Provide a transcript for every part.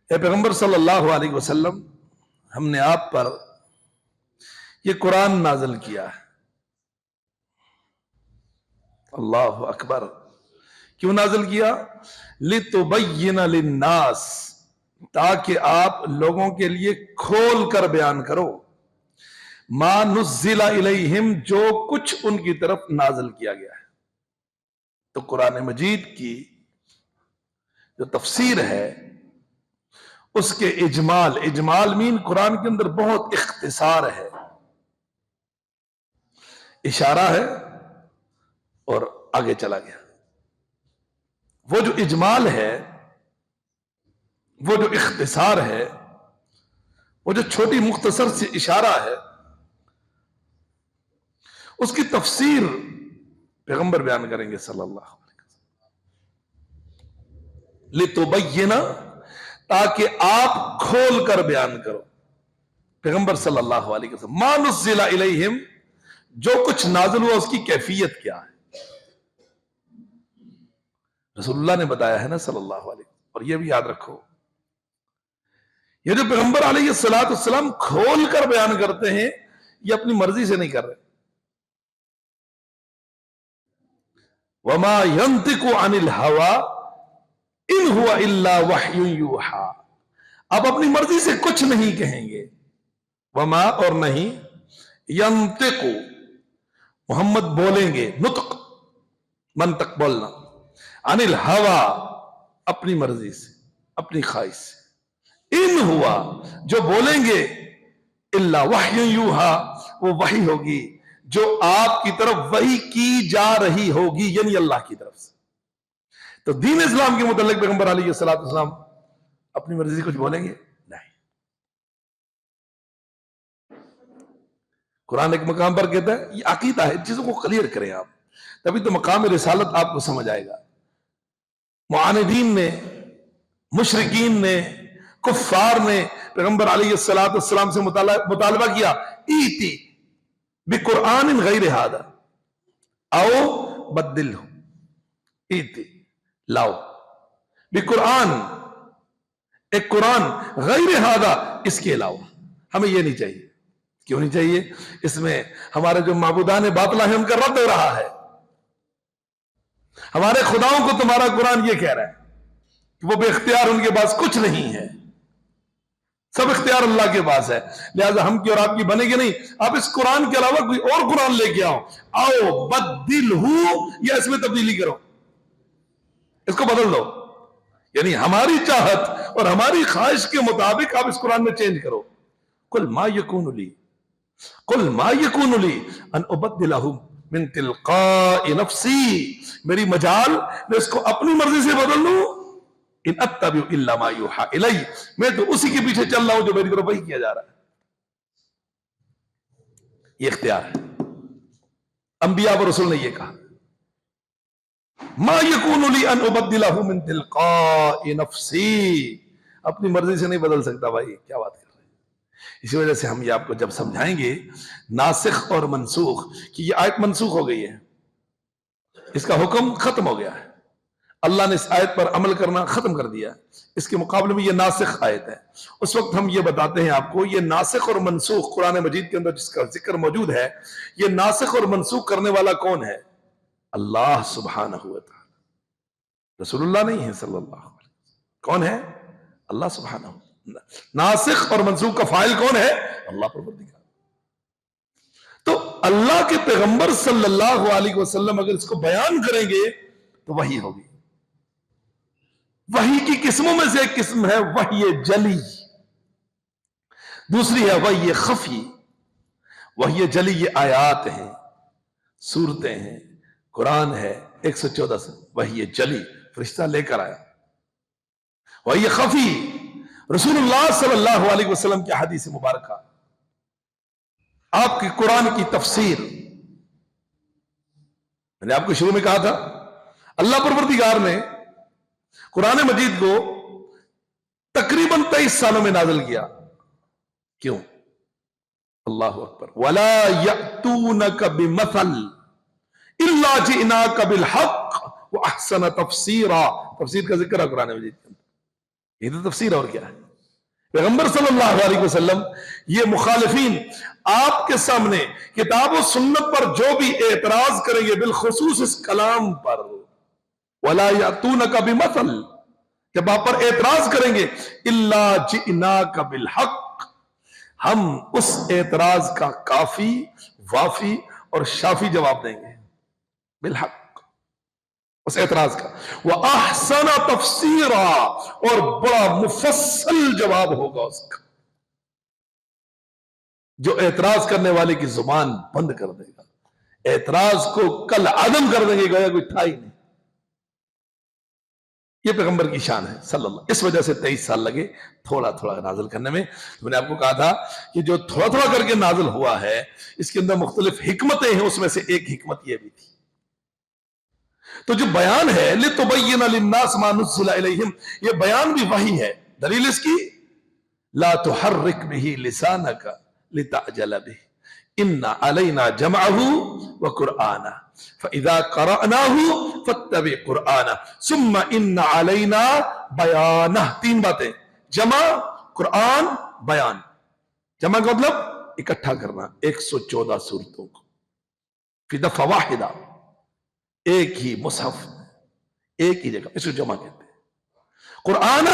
اے پیغمبر صلی اللہ علیہ وسلم، ہم نے آپ پر یہ قرآن نازل کیا ہے۔ اللہ اکبر! کیوں نازل کیا؟ لِتُبَيِّنَ لِلنَّاسِ، تاکہ آپ لوگوں کے لیے کھول کر بیان کرو، مَا نُزِّلَ إِلَيْهِمْ، جو کچھ ان کی طرف نازل کیا گیا ہے۔ تو قرآن مجید کی جو تفسیر ہے اس کے اجمال مین قرآن کے اندر بہت اختصار ہے، اشارہ ہے اور آگے چلا گیا۔ وہ جو اجمال ہے، وہ جو اختصار ہے، وہ جو چھوٹی مختصر سی اشارہ ہے، اس کی تفسیر پیغمبر بیان کریں گے صلی اللہ علیہ وسلم۔ لِتُبَيِّنَ، تاکہ آپ کھول کر بیان کرو، پیغمبر صلی اللہ علیہ وسلم، مَا نُزِّلَ إِلَيْهِمْ، جو کچھ نازل ہوا اس کی کیفیت کیا ہے۔ رسول اللہ نے بتایا ہے نا صلی اللہ علیہ وسلم۔ اور یہ بھی یاد رکھو، یہ جو پیغمبر علیہ السلام کھول کر بیان کرتے ہیں، یہ اپنی مرضی سے نہیں کر رہے۔ وَمَا يَنطِقُ عَنِ الْهَوَىٰ إِنْ هُوَ إِلَّا وَحْيٌ يُوحَىٰ، آپ اپنی مرضی سے کچھ نہیں کہیں گے۔ وما، اور نہیں، يَنطِقُ، محمد بولیں گے، نطق، منطق بولنا، عن الہوا، اپنی مرضی سے، اپنی خواہش سے، ان ہوا، جو بولیں گے، الا وحی یوحا، وہ وحی ہوگی جو آپ کی طرف وحی کی جا رہی ہوگی، یعنی اللہ کی طرف سے۔ تو دین اسلام کے متعلق پیغمبر علیہ السلام اپنی مرضی سے کچھ بولیں گے؟ نہیں۔ قرآن ایک مقام پر کہتا ہے، یہ عقیدہ ہے، ان چیزوں کو کلیئر کریں آپ، تبھی تو مقام رسالت آپ کو سمجھ آئے گا۔ معاندین نے، مشرکین نے، کفار نے پیغمبر علیہ السلام سے مطالبہ کیا، ایتی بقرآن غیر ھذا او بدلہ، ایتی، لاؤ، بقرآن، ایک قرآن، غیر ھذا، اس کے علاوہ۔ ہمیں یہ نہیں چاہیے۔ کیوں نہیں چاہیے؟ اس میں ہمارے جو معبودان باطلہ ہیں ان کا رد ہو رہا ہے۔ ہمارے خداؤں کو تمہارا قرآن یہ کہہ رہا ہے کہ وہ بے اختیار، ان کے پاس کچھ نہیں ہے، سب اختیار اللہ کے پاس ہے، لہذا ہم کی اور آپ کی بنے گی نہیں، آپ اس قرآن کے علاوہ کوئی اور قرآن لے کے آؤ، آؤ بدلہ، یا اس میں تبدیلی کرو، اس کو بدل دو، یعنی ہماری چاہت اور ہماری خواہش کے مطابق آپ اس قرآن میں چینج کرو۔ قل ما یکون لی، قل ما یکون لی ان ابدلہ من تلقاء نفسی، میری مجال میں اس کو اپنی مرضی سے بدل لوں، ان اتبع الا ما یوحى الی، میں تو اسی کے پیچھے چل رہا ہوں جو میری طرف وحی کیا جا رہا ہے۔ یہ اختیار ہے، انبیاء و رسول نے یہ کہا، ما یکون لی ان ابدلہ من تلقاء نفسی، اپنی مرضی سے نہیں بدل سکتا بھائی، کیا بات کر رہے ہیں۔ اسی وجہ سے ہم یہ آپ کو جب سمجھائیں گے ناسخ اور منسوخ، کہ یہ آیت منسوخ ہو گئی ہے، اس کا حکم ختم ہو گیا ہے، اللہ نے اس آیت پر عمل کرنا ختم کر دیا، اس کے مقابلے میں یہ ناسخ آیت ہے، اس وقت ہم یہ بتاتے ہیں آپ کو، یہ ناسخ اور منسوخ قرآن مجید کے اندر جس کا ذکر موجود ہے، یہ ناسخ اور منسوخ کرنے والا کون ہے؟ اللہ سبحانہ و تعالی، رسول اللہ نہیں ہے صلی اللہ علیہ وسلم۔ کون ہے؟ اللہ سبحانہ و تعالی۔ ناسخ اور منسوخ کا فاعل کون ہے؟ اللہ پروردگار۔ تو اللہ کے پیغمبر صلی اللہ علیہ وسلم اگر اس کو بیان کریں گے تو وحی ہوگی۔ وحی کی قسموں میں سے ایک قسم ہے وحی جلی، دوسری ہے وحی خفی۔ وحی جلی یہ آیات ہیں، سورتیں ہیں، قرآن ہے 114 سے، وحی جلی فرشتہ لے کر آیا۔ وحی خفی رسول اللہ صلی اللہ علیہ وسلم کی حدیث مبارکہ، آپ کی قرآن کی تفسیر۔ میں نے آپ کو شروع میں کہا تھا اللہ پروردگار نے قرآن مجید کو تقریباً 23 سالوں میں نازل کیا۔ کیوں؟ اللہ اکبر، وَلَا يَأْتُونَكَ بِمَثَلٍ إِلَّا جِئْنَاكَ بِالْحَقِّ وَأَحْسَنَ تَفْسِيرًا، تفسیر کا ذکر ہے قرآن مجید کے اندر۔ یہ تو تفسیر اور کیا ہے. پیغمبر صلی اللہ علیہ وسلم یہ مخالفین آپ کے سامنے کتاب و سنت پر جو بھی اعتراض کریں گے بالخصوص اس کلام پر، وَلَا يَأْتُونَكَ بِمَثَلٍ، جب آپ پر اعتراض کریں گے إِلَّا جِئْنَاكَ بِالْحَقِّ، ہم اس اعتراض کا کافی، وافی اور شافی جواب دیں گے بالحق، اس اعتراض کا. وَأَحْسَنَ تَفْسِيرًا، اور بڑا مفصل جواب ہوگا اس کا، جو اعتراض کرنے والے کی زبان بند کر دے گا، اعتراض کو کل عدم کر دیں گے، گویا کوئی تھا ہی نہیں. یہ پیغمبر کی شان ہے صلی اللہ. اس وجہ سے 23 سال لگے تھوڑا تھوڑا نازل کرنے میں. میں نے آپ کو کہا تھا کہ جو تھوڑا تھوڑا کر کے نازل ہوا ہے اس کے اندر مختلف حکمتیں ہیں، اس میں سے ایک حکمت یہ بھی تھی. تو جو بیان ہے لِتُبَيِّنَ لِلنَّاسِ مَا نُزِّلَ إِلَيْهِمْ، یہ بیان بھی وحی ہے. دلیل اس کی لا تحرک به لسانك لتعجل به ان علینا جمعه وقرآنہ فاذا قرأناه فاتبع قرآنہ ثم ان علینا بیانہ. تین باتیں، جمع، قرآن، بیان. جمع کا مطلب اکٹھا کرنا 114 سورتوں کو فی دفعہ واحدہ، ایک ہی مصحف، ایک ہی جگہ، اس کو جمع کہتے ہیں. قرآن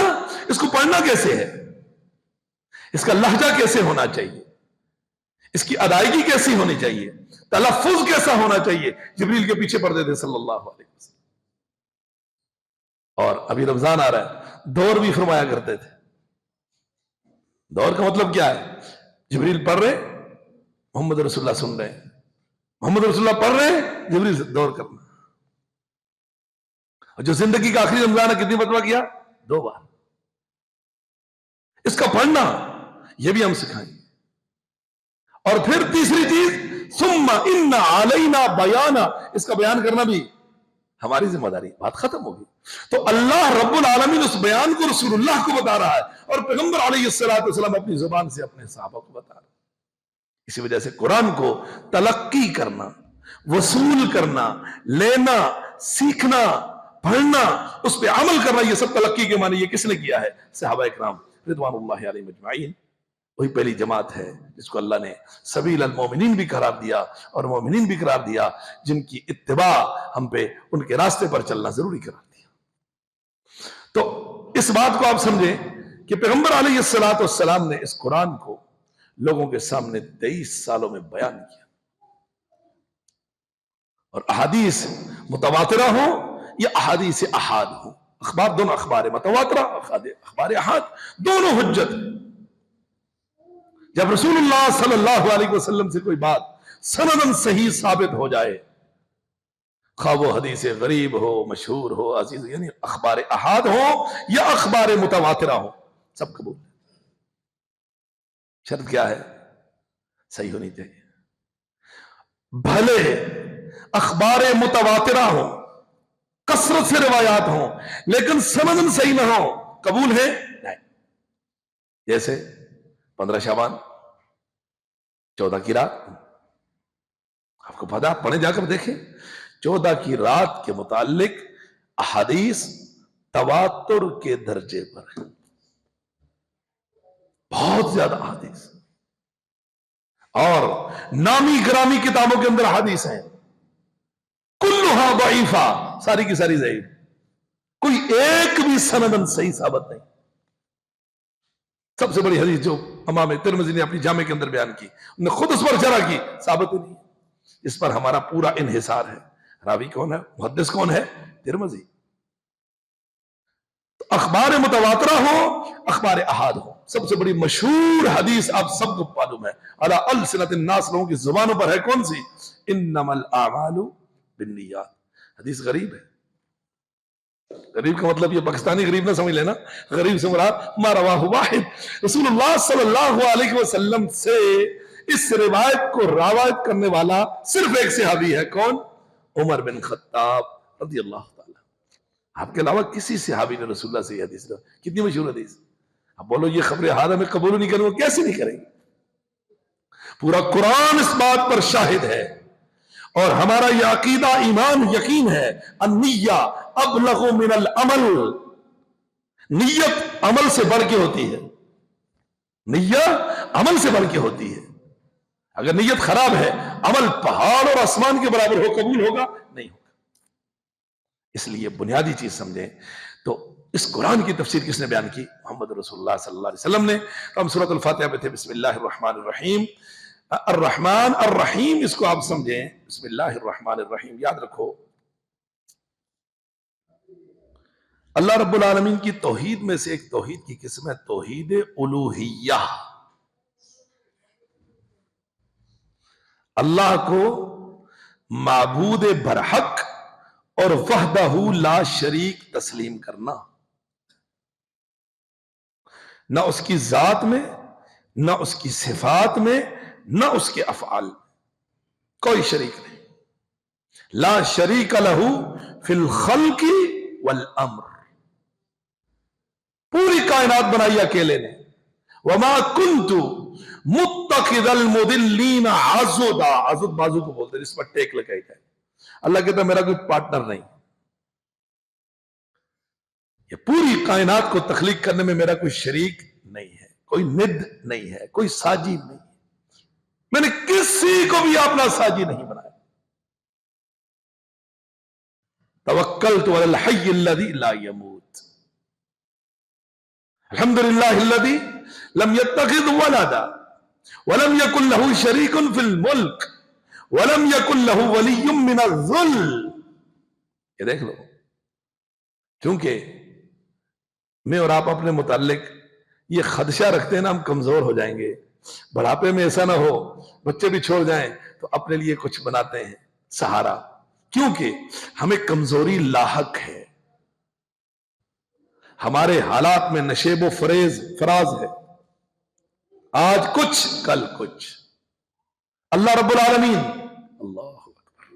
اس کو پڑھنا کیسے ہے، اس کا لہجہ کیسے ہونا چاہیے، اس کی ادائیگی کیسی ہونی چاہیے، تلفظ کیسا ہونا چاہیے، جبریل کے پیچھے پڑھتے تھے صلی اللہ علیہ وسلم. اور ابھی رمضان آ رہا ہے، دور بھی فرمایا کرتے تھے. دور کا مطلب کیا ہے، جبریل پڑھ رہے، محمد رسول اللہ سن رہے ہیں، محمد رسول اللہ پڑھ رہے ہیں، جبریل سے دور کرنا. اور جو زندگی کا آخری رمضان ہے کتنی مرتبہ کیا، 2 بار. اس کا پڑھنا یہ بھی ہم سکھائیں گے. اور پھر تیسری چیز ثم ان علینا بیانہ، اس کا بیان کرنا بھی ہماری ذمہ داری. بات ختم ہوگی. تو اللہ رب العالمین اس بیان کو رسول اللہ کو بتا رہا ہے اور پیغمبر علیہ السلام اپنی زبان سے اپنے صحابہ کو بتا رہا ہے. اسی وجہ سے قرآن کو تلقی کرنا، وصول کرنا، لینا، سیکھنا، پڑھنا، اس پہ عمل کرنا، یہ سب تلقی کے معنی. یہ کس نے کیا ہے؟ صحابہ اکرام رضوان اللہ علیہم اجمعین. وہی پہلی جماعت ہے جس کو اللہ نے سبیل المومنین بھی قرار دیا اور مومنین بھی قرار دیا، جن کی اتباع ہم پہ ان کے راستے پر چلنا ضروری قرار دیا. تو اس بات کو آپ سمجھیں کہ پیغمبر علیہ السلام نے اس قرآن کو لوگوں کے سامنے 23 سالوں میں بیان کیا. اور احادیث متواترہ ہوں یا احادیث احاد ہوں، اخبار دونوں، اخبار متواترہ، اخبار احاد، دونوں حجت. جب رسول اللہ صلی اللہ علیہ وسلم سے کوئی بات سندن صحیح ثابت ہو جائے، خواہ وہ حدیث غریب ہو، مشہور ہو، عزیز، یعنی اخبار احاد ہو یا اخبار متواترہ ہو، سب قبول. شرط کیا ہے؟ صحیح ہونی چاہیے. بھلے اخبار متواترہ ہو، کثرت سے روایات ہوں، لیکن سندن صحیح نہ ہو، قبول ہے نہیں. جیسے 15 شعبان 14 کی رات، آپ کو پتا، پڑھیں جا کر دیکھیں. 14 کی رات کے متعلق احادیث تواتر کے درجے پر ہے، بہت زیادہ احادیث. اور نامی گرامی کتابوں کے اندر احادیث ہیں کلھا ضعیفہ، ساری کی ساری ضعیف، کوئی ایک بھی سندن صحیح ثابت نہیں. سب سے بڑی حدیث جو امام ترمذی نے اپنی جامع کے اندر بیان کی، انہوں نے خود اس پر شرح کی، ثابت ہی نہیں. اس پر ہمارا پورا انحصار ہے. راوی کون ہے، محدث کون ہے؟ ترمذی. تو اخبار متواترہ ہو، اخبار احاد ہو، سب سے بڑی مشہور حدیث آپ سب کو معلوم ہے، علی السنۃ الناس، لوگوں کی زبانوں پر ہے، کون سی؟ انما الاعمال بالنیات. حدیث غریب ہے. غریب کا مطلب یہ پاکستانی غریب نہ سمجھ لینا، غریب سے مراد ما رواہ واحد. رسول اللہ صلی اللہ علیہ وسلم سے اس روایت کو روایت کرنے والا صرف ایک صحابی ہے، کون؟ عمر بن خطاب رضی اللہ تعالی. آپ کے علاوہ کسی صحابی نے رسول اللہ سے یہ حدیث. کتنی مشہور حدیث. اب بولو یہ خبر احاد میں قبول نہیں کریں گے، کیسے نہیں کریں گے؟ پورا قرآن اس بات پر شاہد ہے. اور ہمارا یہ عقیدہ، ایمان، یقین ہے، النیہ ابلغ من العمل. نیت عمل سے بڑھ کے ہوتی ہے، نیت عمل سے بڑھ کے ہوتی ہے۔ اگر نیت خراب ہے، عمل پہاڑ اور آسمان کے برابر ہو، قبول ہوگا نہیں ہوگا۔ اس لیے بنیادی چیز سمجھیں تو اس قرآن کی تفسیر کس نے بیان کی؟ محمد رسول اللہ صلی اللہ علیہ وسلم نے۔ تو ہم سورۃ الفاتحہ پہ تھے، بسم اللہ الرحمن الرحیم۔ الرحمن الرحیم اس کو آپ سمجھیں، بسم اللہ الرحمن الرحیم یاد رکھو، اللہ رب العالمین کی توحید میں سے ایک توحید کی قسم ہے توحید الوہیہ۔ اللہ کو معبود برحق اور وحدہ لا شریک تسلیم کرنا، نہ اس کی ذات میں، نہ اس کی صفات میں، نہ اس کے افعال میں کوئی شریک نہیں۔ لا شریک لہ فی الخلق والامر، پوری کائنات بنائی اکیلے نے۔ وما کنت متخذ المضلین عضدا، عضد بازو کو بولتے ہیں جس پر ٹیک لگائی جائے۔ اللہ کہتا ہے میرا کوئی پارٹنر نہیں، یہ پوری کائنات کو تخلیق کرنے میں میرا کوئی شریک نہیں ہے، کوئی ند نہیں ہے، کوئی ساجی نہیں ہے، میں نے کسی کو بھی اپنا ساجی نہیں بنایا۔ توکلت علی الحی الذی لا یموت، الحمدللہ الذی لم یتخذ ولدا ولم یکن لہ شریک فی الملک ولم یکن لہ ولی من الذل۔ یہ دیکھ لو، کیونکہ میں اور آپ اپنے متعلق یہ خدشہ رکھتے ہیں نا، ہم کمزور ہو جائیں گے، بڑھاپے میں ایسا نہ ہو بچے بھی چھوڑ جائیں، تو اپنے لیے کچھ بناتے ہیں سہارا، کیونکہ ہمیں کمزوری لاحق ہے، ہمارے حالات میں نشیب و فراز ہے، آج کچھ کل کچھ۔ اللہ رب العالمین اللہ اکبر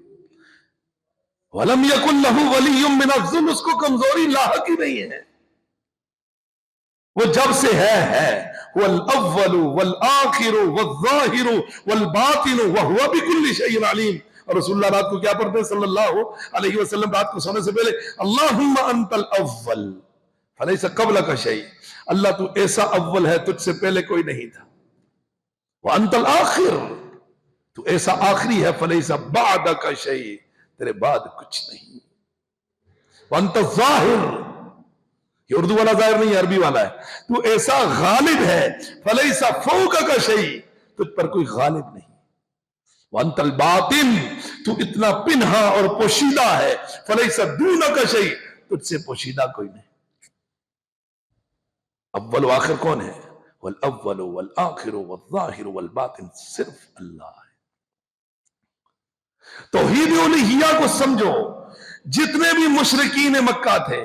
وَلَمْ يَكُنْ لَهُ وَلِيٌّ مِّنَ الذُّلِّ، اس کو کمزوری لاحق ہی نہیں ہے، وہ جب سے ہے وَالْأَوَّلُ وَالْآخِرُ وَالظَّاهِرُ وَالْبَاطِنُ وَهُوَ بِكُلِّ شَيْءٍ عَلِيمٌ۔ اور رسول اللہ رات کو کیا پڑھتے ہیں صلی اللہ علیہ وسلم؟ رات کو سونے سے پہلے اللہم انت الاول فلیس قبلک شیء، اللہ تو ایسا اول ہے تجھ سے پہلے کوئی نہیں تھا، وانت الآخر، تو ایسا آخری ہے، فلیس بعدک شیء، تیرے بعد کچھ نہیں، وانت الظاہر، یہ اردو والا ظاہر نہیں ہے، عربی والا ہے، تو ایسا غالب ہے، فلیس فوقک شیء، تجھ پر کوئی غالب نہیں، وانت الباطن، تو اتنا پنہا اور پوشیدہ ہے، فلیس دونک شیء، تجھ سے پوشیدہ کوئی نہیں۔ اول و آخر کون ہے؟ والاول والآخر والظاہر والباطن، صرف اللہ ہے۔ توحید الوہیہ کو سمجھو، جتنے بھی مشرکین مکہ تھے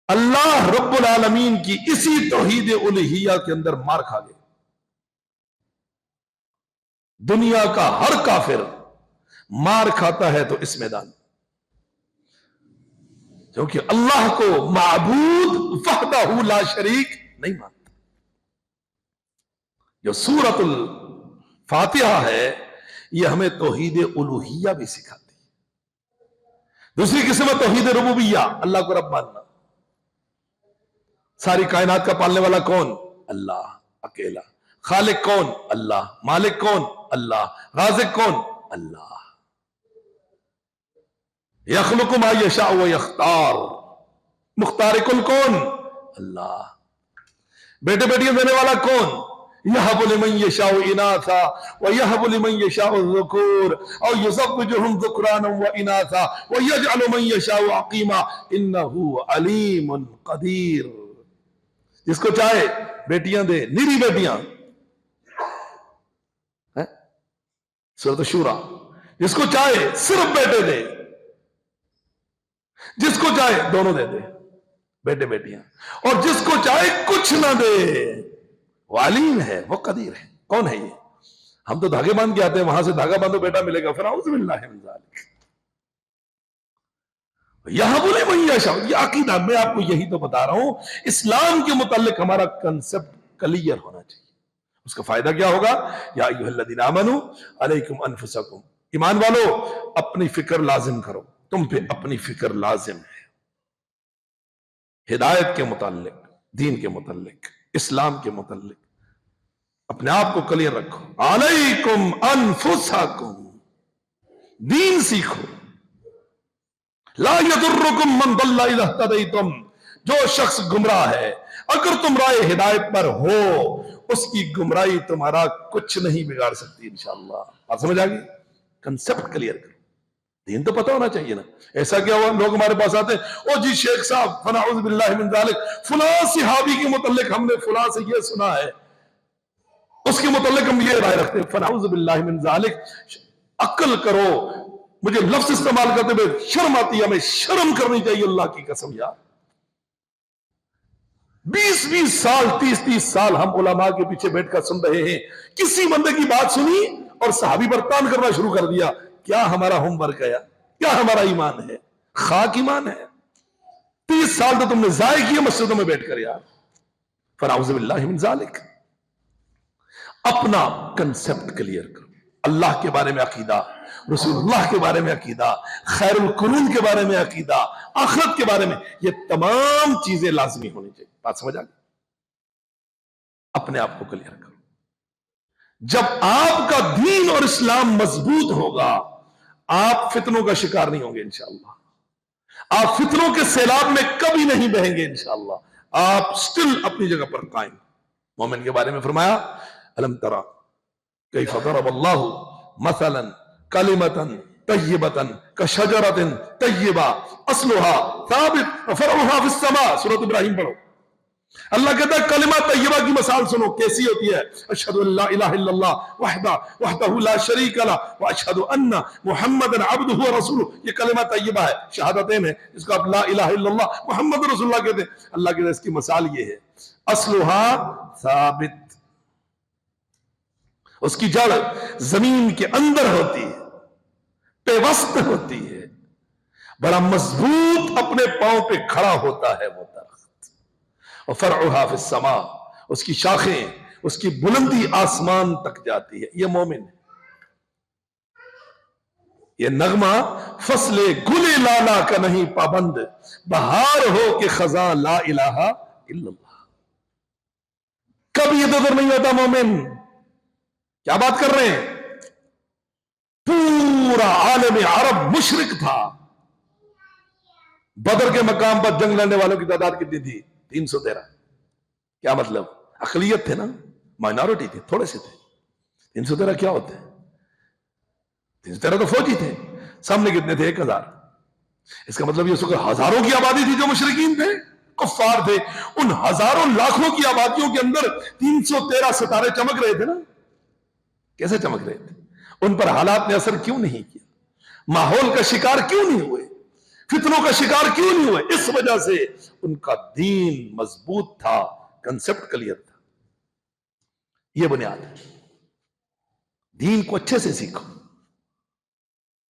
اللہ رب العالمین کی اسی توحید الوہیہ کے اندر مار کھا گئے۔ دنیا کا ہر کافر مار کھاتا ہے تو اس میدان، کیونکہ اللہ کو معبود وحدہ لا شریک نہیں مانتا۔ جو سورۃ الفاتحہ ہے یہ ہمیں توحید الوہیہ بھی سکھاتی ہے۔ دوسری قسم ہے توحید ربوبیہ، اللہ کو رب ماننا۔ ساری کائنات کا پالنے والا کون؟ اللہ اکیلا۔ خالق کون؟ اللہ۔ مالک کون؟ اللہ۔ رازق کون؟ اللہ۔ یخلق ما یشاء و یختار، مختار کل کون؟ اللہ۔ بیٹے بیٹیاں دینے والا کون؟ یہب لمن یشاء اناثا ویہب لمن یشاء الذکور او یزوجہم ذکرانا واناثا ویجعل من یشاء عقیما انہ علیم قدیر۔ جس کو چاہے بیٹیاں دے، نیری بیٹیاں، سورۃ الشورى، جس کو چاہے صرف بیٹے دے، جس کو چاہے دونوں دے دے، بیٹے بیٹیاں، اور جس کو چاہے کچھ نہ دے، وہ علیم ہے، وہ قدیر ہے۔ کون ہے یہ؟ ہم تو دھاگے باندھ کے آتے ہیں، وہاں سے دھاگا باندھو بیٹا ملے گا، فنعوذ باللہ من ذالک۔ یہب لمن یشاء، یہ عقیدہ میں آپ کو یہی تو بتا رہا ہوں، اسلام کے متعلق ہمارا کنسپٹ کلیئر ہونا چاہیے۔ اس کا فائدہ کیا ہوگا؟ یا ایھا الذین آمنوا علیکم انفسکم، ایمان والو اپنی فکر لازم کرو، تم پہ اپنی فکر لازم ہے۔ ہدایت کے متعلق، دین کے متعلق، اسلام کے متعلق اپنے آپ کو کلیئر رکھو. علیکم انفسکم، دین سیکھو. لا یضرکم من ضل اذا اہتدیتم، جو شخص گمراہ ہے اگر تم رائے ہدایت پر ہو اس کی گمراہی تمہارا کچھ نہیں بگاڑ سکتی انشاءاللہ. آپ سمجھ آ گئی؟ کنسپٹ کلیئر کرو. دین تو پتہ ہونا چاہیے نا. ایسا کیا ہوا لوگ ہمارے پاس آتے ہیں، او جی شیخ صاحب فنعوذ باللہ من ذالک، فلاں صحابی کے متعلق ہم نے فلاں سے یہ سنا ہے، اس کے متعلق ہم یہ رائے رکھتے ہیں. فنعوذ باللہ من ذالک. عقل کرو. مجھے لفظ استعمال کرتے ہوئے شرم آتی ہے، ہمیں شرم کرنی چاہیے اللہ کی قسم یار. 20 سال 30 سال ہم علماء کے پیچھے بیٹھ کر سن رہے ہیں، کسی بندے کی بات سنی اور صحابی پر تان کرنا شروع کر دیا. کیا ہمارا ہوم ورک ہے؟ کیا ہمارا ایمان ہے؟ خاک ایمان ہے. 30 سال تو تم نے ضائع کیے مسجدوں میں بیٹھ کر یار. فنعوذ باللہ من ذالک. اپنا کنسپٹ کلیئر کرو. اللہ کے بارے میں عقیدہ، رسول اللہ کے بارے میں عقیدہ، خیر القرون کے بارے میں عقیدہ، آخرت کے بارے میں، یہ تمام چیزیں لازمی ہونی چاہیے. بات سمجھ آ گئی؟ اپنے آپ کو کلیئر کرو. جب آپ کا دین اور اسلام مضبوط ہوگا آپ فتنوں کا شکار نہیں ہوں گے انشاءاللہ. آپ فتنوں کے سیلاب میں کبھی نہیں بہیں گے انشاءاللہ. آپ سٹل اپنی جگہ پر قائم. مومن کے بارے میں فرمایا الم ترى کیف ضرب اللہ مثلا کلمۃ طیبۃ کشجرۃ طیبہ اصلها ثابت وفرعها في السماء. سورۃ ابراہیم پڑھو. اللہ کہتا ہے کلمہ طیبہ کی مثال سنو کیسی ہوتی ہے. اشہد ان لا الہ الا اللہ وحدہ لا شریک لہ واشہد ان محمد عبدہ ورسولہ. یہ کلمہ طیبہ ہے، شہادتین ہے، اس کو آپ لا الہ الا اللہ محمد رسول اللہ کہتے ہیں. اللہ کہتا ہے اس کی مثال یہ ہے اصلها ثابت، اس کی جڑ زمین کے اندر ہوتی ہے، پیوست ہوتی ہے، بڑا مضبوط اپنے پاؤں پہ کھڑا ہوتا ہے وہ درخت. وفرعها في السماء، اس کی شاخیں، اس کی بلندی آسمان تک جاتی ہے. یہ مومن ہے. یہ نغمہ فصل گل لالا کا نہیں پابند، بہار ہو کہ خزاں لا الہ الا اللہ. کبھی ادھر ادھر نہیں ہوتا مومن. کیا بات کر رہے ہیں؟ پورا عالم عرب مشرک تھا. بدر کے مقام پر جنگ لڑنے والوں کی تعداد کتنی تھی؟ 313. کیا مطلب؟ اقلیت تھے نا، مائنورٹی تھی، تھوڑے سے تھے. 313 کیا ہوتے ہیں؟ 313 تو فوجی تھے. سامنے کتنے تھے؟ 1000. اس کا مطلب یہ ہزاروں کی آبادی تھی جو مشرکین تھے، کفار تھے. ان ہزاروں لاکھوں کی آبادیوں کے اندر 313 ستارے چمک رہے تھے نا. کیسے چمک رہے تھے؟ ان پر حالات نے اثر کیوں نہیں کیا؟ ماحول کا شکار کیوں نہیں ہوئے؟ فتنوں کا شکار کیوں نہیں ہوئے؟ اس وجہ سے ان کا دین مضبوط تھا، کنسپٹ کلیئر تھا. یہ بنیاد ہے. دین کو اچھے سے سیکھو،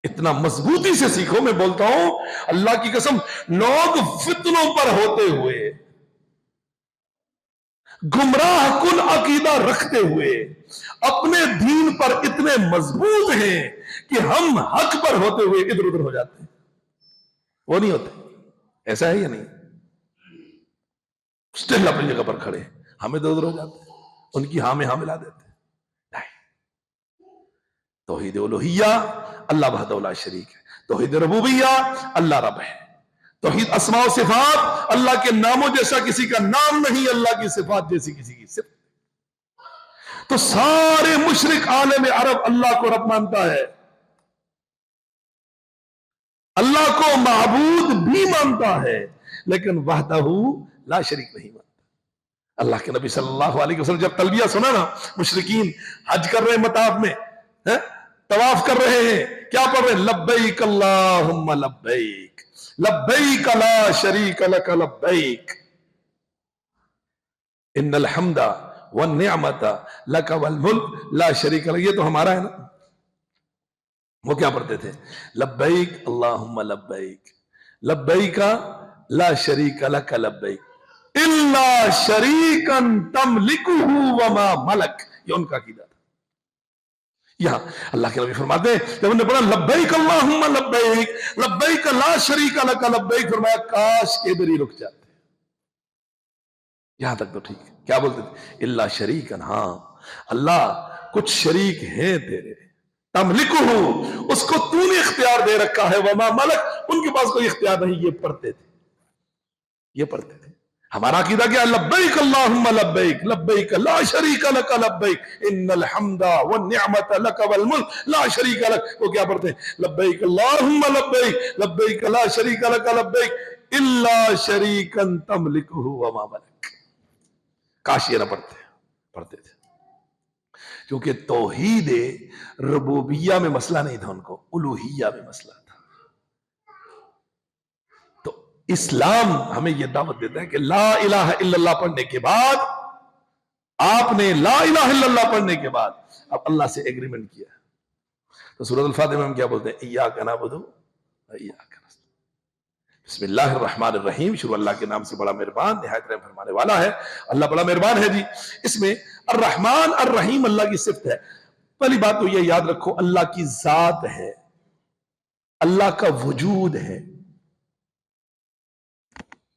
اتنا مضبوطی سے سیکھو. میں بولتا ہوں اللہ کی قسم، لوگ فتنوں پر ہوتے ہوئے، گمراہ کن عقیدہ رکھتے ہوئے اپنے دین پر اتنے مضبوط ہیں کہ ہم حق پر ہوتے ہوئے ادھر ادھر ہو جاتے ہیں. وہ نہیں ہوتے. ایسا ہے یا نہیں؟ اسٹل اپنی جگہ پر کھڑے، ہم ادھر ادھر ہو جاتے ہیں، ان کی ہاں میں ہاں ملا دیتے ہیں. توحید الوہیہ اللہ وحدہ لا شریک ہے. توحید ربوبیہ اللہ رب ہے. توحید اسماء و صفات اللہ کے ناموں جیسا کسی کا نام نہیں، اللہ کی صفات جیسی کسی کی صفت. تو سارے مشرک عالم عرب اللہ کو رب مانتا ہے، اللہ کو معبود بھی مانتا ہے، لیکن وحدہ لا شریک نہیں مانتا. اللہ کے نبی صلی اللہ علیہ وسلم جب تلبیہ سنا نا، مشرکین حج کر رہے ہیں، مطاف میں طواف کر رہے ہیں، کیا پڑھ رہے ہیں؟ لبیک اللہم لبیک لبیک لا شریک لک لبیک ان الحمد والنعمت لک والملک لا شریک لک. یہ تو ہمارا ہے نا. وہ کیا پڑھتے تھے؟ لبیک اللہم لبیک لبیک لا شریک لک لبیک الا شریکا تملکہ وما ملک. یہ ان کا عقیدہ تھا. یہاں اللہ کے نبی فرماتے ہیں جب انہوں نے پڑھا لبیک اللہم لبیک لبیک لا شریک لک لبیک، فرمایا کاش کے ادھر ہی رک جاتے. یہاں تک تو ٹھیک ہے. کیا بولتے تھے؟ اللہ شریکن، ہاں اللہ کچھ شریک ہیں تیرے، تملکہ، اس کو تو نے اختیار دے رکھا ہے، وما ملک، ان کے پاس کوئی اختیار نہیں. یہ پڑھتے تھے، یہ پڑھتے تھے. ہمارا عقیدہ کیا؟ لبیک اللہم لبیک، لبیک لا شریک لک لبیک، ان الحمد والنعمت لک والملک لا شریک لک. وہ کیا پڑھتے ہیں؟ لبیک اللہم لبیک، لبیک لا شریک لک لبیک، الا شریکا تملکہ وما ملک. کاش یہ نہ پڑھتے، پڑھتے تھے. کیونکہ توحید ربوبیہ میں مسئلہ نہیں تھا ان کو، الوہیہ میں مسئلہ تھا. تو اسلام ہمیں یہ دعوت دیتا ہے کہ لا الہ الا اللہ پڑھنے کے بعد، آپ نے لا الہ الا اللہ پڑھنے کے بعد اب اللہ سے ایگریمنٹ کیا. تو سورۃ الفاتحہ میں ہم کیا بولتے ہیں؟ ایاک نعبد و ایاک نستعین. بسم اللہ الرحمن الرحیم، شروع اللہ کے نام سے بڑا مہربان نہایت رحم فرمانے والا ہے. اللہ بڑا مہربان ہے جی. اس میں الرحمن الرحیم اللہ کی صفت ہے. پہلی بات تو یہ یاد رکھو، اللہ کی ذات ہے، اللہ کا وجود ہے.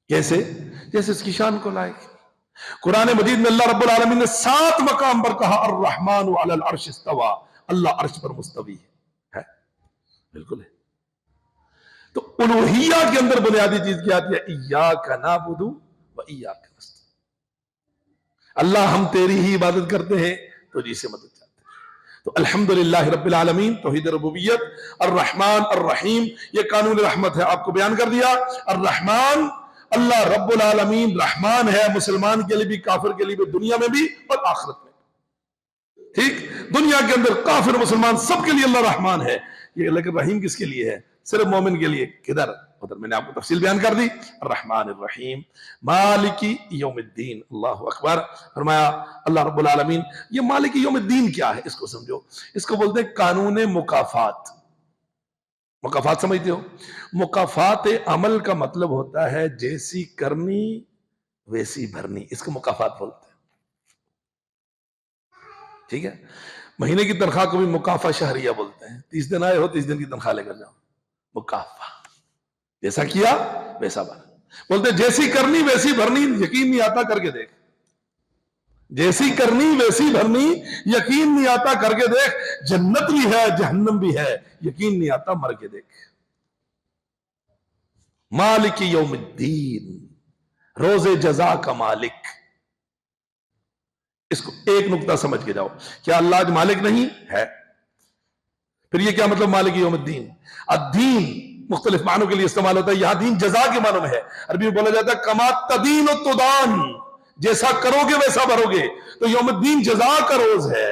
کیسے؟ جیسے اس کی شان کو لائق. قرآن مجید میں اللہ رب العالمین نے 7 مقام پر کہا الرحمن علی العرش استوى، اللہ عرش پر مستوی ہے. بالکل ہے. تو الوہیہ کے اندر بنیادی چیز کیا آتی ہے؟ ایاک نعبد و ایاک نستعین. اللہ ہم تیری ہی عبادت کرتے ہیں، تو جی سے مدد چاہتے ہیں. تو الحمدللہ رب العالمین، توحید ربوبیت. الرحمن الرحیم، یہ قانون رحمت ہے، آپ کو بیان کر دیا. الرحمن، اللہ رب العالمین رحمان ہے، مسلمان کے لیے بھی، کافر کے لیے بھی، دنیا میں بھی اور آخرت میں. ٹھیک، دنیا کے اندر کافر مسلمان سب کے لیے اللہ رحمان ہے. یہ لیکن رحیم کس کے لیے ہے؟ صرف مومن کے لیے. کدھر؟ ادھر میں نے آپ کو تفصیل بیان کر دی. الرحمن الرحیم مالکی یوم الدین. اللہ اکبر. فرمایا اللہ رب العالمین. یہ مالکی یوم الدین کیا ہے؟ اس کو سمجھو. اس کو بولتے ہیں قانون مکافات. مکافات سمجھتے ہو؟ مکافات عمل کا مطلب ہوتا ہے جیسی کرنی ویسی بھرنی. اس کو مکافات بولتے ہیں. ٹھیک ہے. مہینے کی تنخواہ کو بھی مکافہ شہریہ بولتے ہیں. 30 دن آئے ہو، 30 دن کی تنخواہ لے کر جاؤ. مکافہ، جیسا کیا ویسا بھرا. بولتے ہیں جیسی کرنی ویسی بھرنی. یقین نہیں آتا، کر کے دیکھ. جیسی کرنی ویسی بھرنی، یقین نہیں آتا، کر کے دیکھ. جنت بھی ہے، جہنم بھی ہے، یقین نہیں آتا، مر کے دیکھ. مالک یوم الدین، روز جزا کا مالک. اس کو ایک نقطہ سمجھ کے جاؤ. کیا اللہ آج مالک نہیں ہے؟ پھر یہ کیا مطلب مالک یوم الدین؟ الدین مختلف معنوں کے لیے استعمال ہوتا ہے. یہاں دین جزا کے معنوں میں ہے. عربی میں بولا جاتا ہے کما تدین و تدان، جیسا کرو گے ویسا بھرو گے. تو یوم الدین جزا کا روز ہے.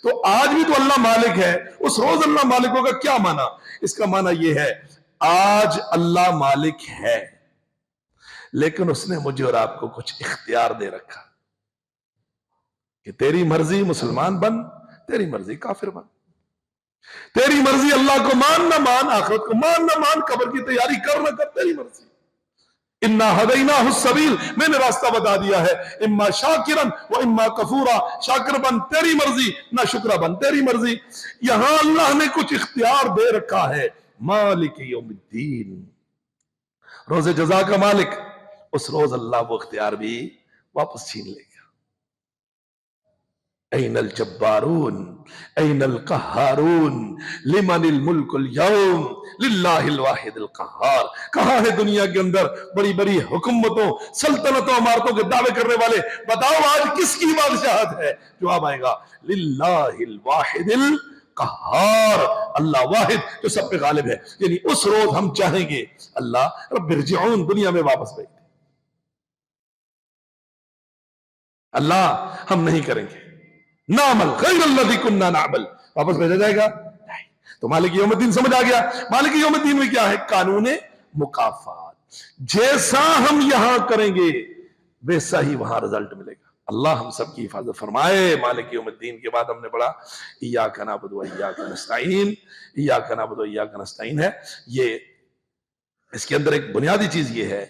تو آج بھی تو اللہ مالک ہے. اس روز اللہ مالک ہوگا. کیا معنی؟ اس کا معنی یہ ہے آج اللہ مالک ہے، لیکن اس نے مجھے اور آپ کو کچھ اختیار دے رکھا کہ تیری مرضی مسلمان بن، تیری مرضی کافر بن، تیری مرضی اللہ کو مان نہ مان، آخرت کو مان نہ مان، قبر کی تیاری کر نہ کر، تیری مرضی. انا ہدیناہ السبیل، میں نے راستہ بتا دیا ہے. اما شاکرا و اما کفورا، شاکر بن تیری مرضی، نہ شکر بن تیری مرضی. یہاں اللہ نے کچھ اختیار دے رکھا ہے. مالک یوم الدین، روز جزا کا مالک. اس روز اللہ وہ اختیار بھی واپس چھین لے گا. این الجبارون این القہارون لمن الملک اليوم للہ الواحد القہار. کہاں ہے دنیا کے اندر بڑی بڑی حکومتوں، سلطنتوں، عمارتوں کے دعوے کرنے والے؟ بتاؤ آج کس کی بادشاہت ہے؟ جواب آئے گا للہ الواحد القہار، اللہ واحد جو سب پہ غالب ہے. یعنی اس روز ہم چاہیں گے اللہ رب ارجعون، دنیا میں واپس بھیج دے. اللہ ہم نہیں کریں گے نعمل غیر الذی کننا نعمل، واپس بھیجا جائے گا نہیں. تو مالک یوم الدین سمجھ آ گیا. مالک یوم الدین میں کیا ہے؟ قانون مکافات. جیسا ہم یہاں کریں گے ویسا ہی وہاں رزلٹ ملے گا. اللہ ہم سب کی حفاظت فرمائے. مالک یوم الدین کے بعد ہم نے پڑھا ایاک نعبد و ایاک نستعین. ایاک نعبد و ایاک نستعین ہے. یہ اس کے اندر ایک بنیادی چیز یہ ہے،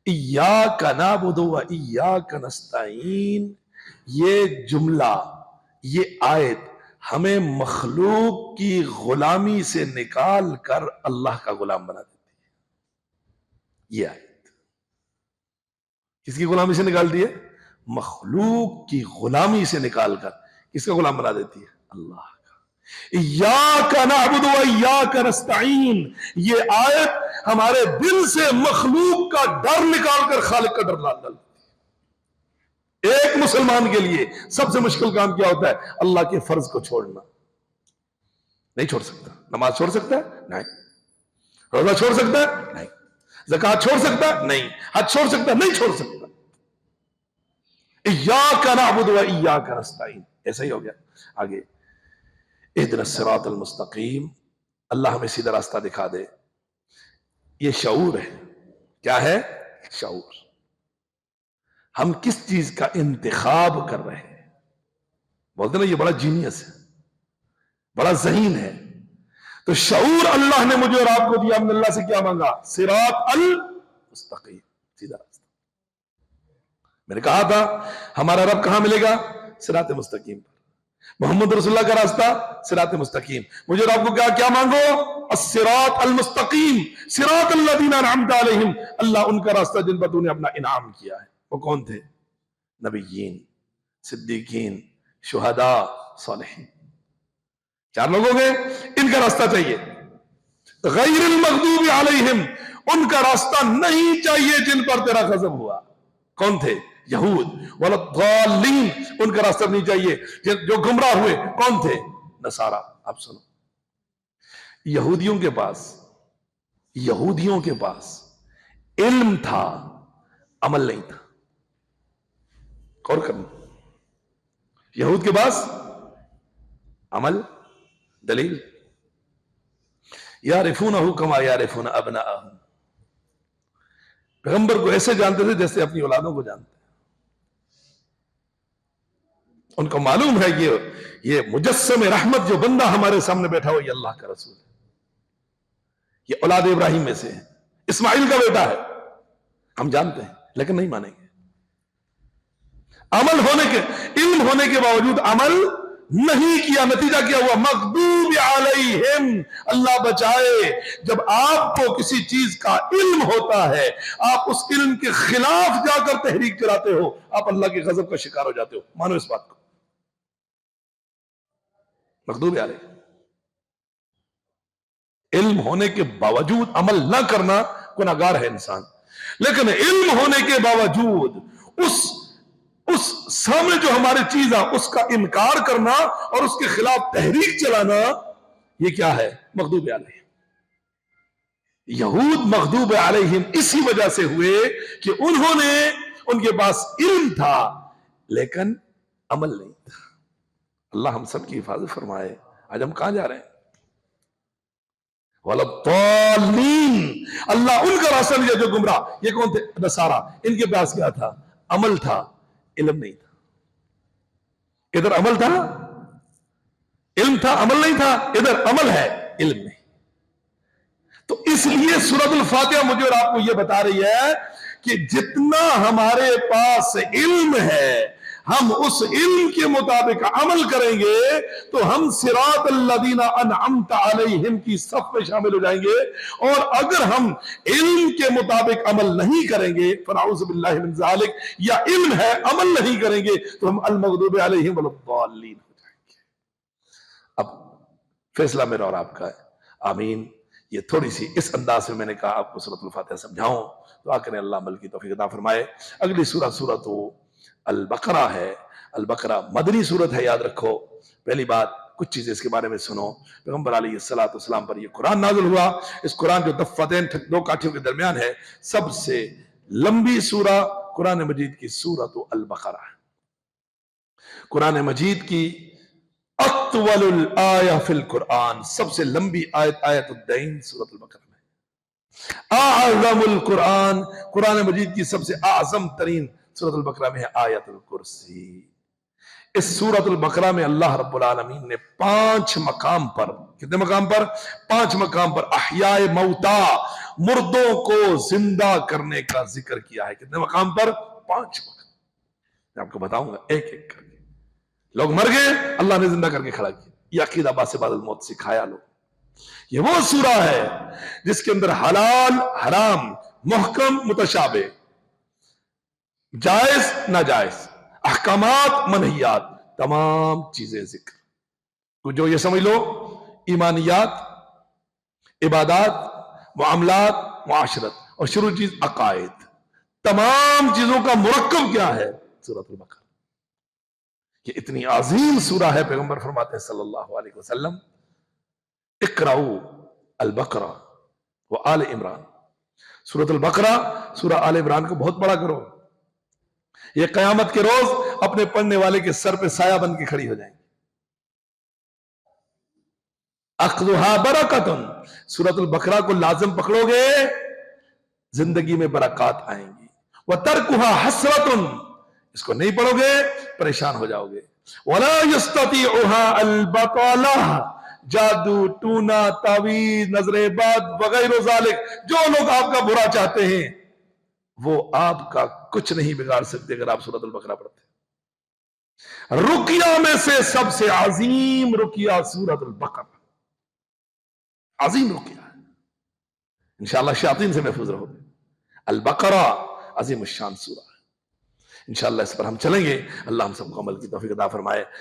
ایاک نعبد و ایاک نستعین، یہ جملہ، یہ آیت ہمیں مخلوق کی غلامی سے نکال کر اللہ کا غلام بنا دیتی ہے. یہ آیت کس کی غلامی سے نکالتی ہے؟ مخلوق کی غلامی سے نکال کر کس کا غلام بنا دیتی ہے؟ اللہ کا۔ ایاک نعبد و ایاک نستعین، یہ آیت ہمارے دل سے مخلوق کا ڈر نکال کر خالق کا ڈر ڈال۔ ایک مسلمان کے لیے سب سے مشکل کام کیا ہوتا ہے؟ اللہ کے فرض کو چھوڑنا۔ نہیں چھوڑ سکتا۔ نماز چھوڑ سکتا ہے؟ نہیں۔ روزہ چھوڑ سکتا ہے؟ نہیں۔ زکوٰۃ چھوڑ سکتا ہے؟ نہیں۔ حج چھوڑ سکتا ہے؟ نہیں چھوڑ سکتا۔ ایاک نعبد و ایاک نستعین، ایسا ہی ہو گیا۔ آگے اہدنا الصراط المستقیم، اللہ ہمیں سیدھا راستہ دکھا دے۔ یہ شعور ہے۔ کیا ہے؟ شعور۔ ہم کس چیز کا انتخاب کر رہے ہیں؟ بولتے نا یہ بڑا جینیس ہے، بڑا ذہین ہے۔ تو شعور اللہ نے مجھے اور آپ کو دیا۔ ہم نے اللہ سے کیا مانگا؟ صراط المستقیم، سیدھا راستہ۔ میں نے کہا تھا ہمارا رب کہاں ملے گا؟ صراط مستقیم پر۔ محمد رسول اللہ کا راستہ صراط مستقیم۔ مجھے اور آپ کو کیا مانگو؟ الصراط المستقیم، صراط الذین انعمت علیہم، اللہ ان کا راستہ جن پر تو نے اپنا انعام کیا ہے۔ وہ کون تھے؟ نبیین، صدیقین، شہداء، صالحین۔ چار لوگ ہو گئے، ان کا راستہ چاہیے۔ غیر المغضوب علیہم، ان کا راستہ نہیں چاہیے جن پر تیرا غضب ہوا۔ کون تھے؟ یہود۔ ولا الضالین، ان کا راستہ نہیں چاہیے جو گمراہ ہوئے۔ کون تھے؟ نصارہ۔ اب سنو، یہودیوں کے پاس علم تھا، عمل نہیں تھا۔ غور کرنا، یہود کے پاس عمل، دلیل، یعرفونہ کما یعرفون ابناءہم، پیغمبر کو ایسے جانتے تھے جیسے اپنی اولادوں کو جانتے ہیں۔ ان کو معلوم ہے یہ مجسم رحمت جو بندہ ہمارے سامنے بیٹھا ہو یہ اللہ کا رسول ہے، یہ اولاد ابراہیم میں سے ہے، اسماعیل کا بیٹا ہے۔ ہم جانتے ہیں لیکن نہیں مانیں گے۔ عمل ہونے کے، علم ہونے کے باوجود عمل نہیں کیا، نتیجہ کیا ہوا؟ مغضوب علیہم، اللہ بچائے۔ جب آپ کو کسی چیز کا علم ہوتا ہے، آپ اس علم کے خلاف جا کر تحریک چلاتے ہو، آپ اللہ کے غضب کا شکار ہو جاتے ہو۔ مانو اس بات کو۔ مغضوب علیہ، علم ہونے کے باوجود عمل نہ کرنا گناہگار ہے انسان، لیکن علم ہونے کے باوجود اس سامنے جو ہماری چیز ہے اس کا انکار کرنا اور اس کے خلاف تحریک چلانا، یہ کیا ہے؟ مغضوب علیہ۔ یہود مغضوب علیہم اسی وجہ سے ہوئے کہ ان کے پاس علم تھا لیکن عمل نہیں تھا۔ اللہ ہم سب کی حفاظت فرمائے۔ آج ہم کہاں جا رہے ہیں؟ وَلَضَّالِّينَ، اللہ ان کا راستہ لیا جو گمراہ۔ یہ کون تھے؟ نصارہ۔ ان کے پاس کیا تھا؟ عمل تھا، علم نہیں تھا۔ ادھر عمل تھا، علم تھا، عمل نہیں تھا۔ ادھر عمل ہے، علم نہیں۔ تو اس لیے سورۃ الفاتحہ مجھے اور آپ کو یہ بتا رہی ہے کہ جتنا ہمارے پاس علم ہے، ہم اس علم کے مطابق عمل کریں گے تو ہم صراط الذین انعمت علیہم کی صف میں شامل ہو جائیں گے، اور اگر ہم علم کے مطابق عمل نہیں کریں گے، فنعوذ باللہ من ذالک، یا علم ہے عمل نہیں کریں گے تو ہم المغضوب علیہم والضالین ہو جائیں گے۔ اب فیصلہ میرا اور آپ کا ہے، آمین۔ یہ تھوڑی سی اس انداز میں نے کہا آپ کو سورۃ الفاتحہ سمجھاؤں، دعا کریں اللہ عمل کی توفیق عطا فرمائے۔ اگلی سورۃ البقرہ ہے۔ البقرہ مدنی سورت ہے، یاد رکھو۔ پہلی بات، کچھ چیزیں اس کے بارے میں سنو۔ پیغمبر علیہ السلام پر یہ قرآن نازل ہوا۔ اس قرآن جو دفتین، دو کاٹھیوں کے درمیان ہے، سب سے لمبی سورہ قرآن مجید کی سورۃ البقرہ ہے۔ قرآن مجید کی اطول الآیہ فی القرآن، سب سے لمبی آیت الدین سورۃ البقرہ میں۔ اعظم القرآن، قرآن مجید کی سب سے اعظم ترین سورۃ البقرہ میں ہے آیت الکرسی۔ اس سورۃ البقرہ میں اللہ رب العالمین نے 5 مقام پر، کتنے مقام پر؟ 5 مقام پر احیاء موتا، مردوں کو زندہ کرنے کا ذکر کیا ہے۔ کتنے مقام پر؟ 5 مقام۔ میں آپ کو بتاؤں گا ایک ایک کر کے۔ لوگ مر گئے، اللہ نے زندہ کر کے کھڑا کیا، یہ عقیدہ باس بعد الموت سکھایا لوگ۔ یہ وہ سورہ ہے جس کے اندر حلال حرام، محکم متشابہ، جائز ناجائز، احکامات منہیات تمام چیزیں ذکر، جو یہ سمجھ لو ایمانیات، عبادات، معاملات، معاشرت، اور شروع چیز عقائد، تمام چیزوں کا مرکب کیا ہے؟ سورۃ البقرہ۔ یہ اتنی عظیم سورہ ہے، پیغمبر فرماتے ہیں صلی اللہ علیہ وسلم اقرؤوا البقرہ و آل عمران، سورۃ البقرہ، سورہ آل عمران کو بہت پڑھا کرو، یہ قیامت کے روز اپنے پڑھنے والے کے سر پہ سایہ بن کے کھڑی ہو جائیں گی۔ اخذھا برکۃ، سورۃ البقرہ کو لازم پکڑو گے زندگی میں برکات آئیں گی، وترکھا حسرۃ، اس کو نہیں پڑھو گے پریشان ہو جاؤ گے۔ ولا یستطیعها البطالہ، جادو، ٹونا، تعویذ، نظر بد وغیرہ ذالک، جو لوگ آپ کا برا چاہتے ہیں وہ آپ کا کچھ نہیں بگاڑ سکتے اگر آپ سورۃ البقرہ پڑھتے ہیں۔ رقیہ میں سے سب سے عظیم رقیہ سورۃ البقرہ، عظیم رقیہ ہے، انشاءاللہ شیاطین سے محفوظ رہو گے۔ البقرہ عظیم الشان سورہ ہے، انشاءاللہ اس پر ہم چلیں گے، اللہ ہم سب کو عمل کی توفیق عطا فرمائے۔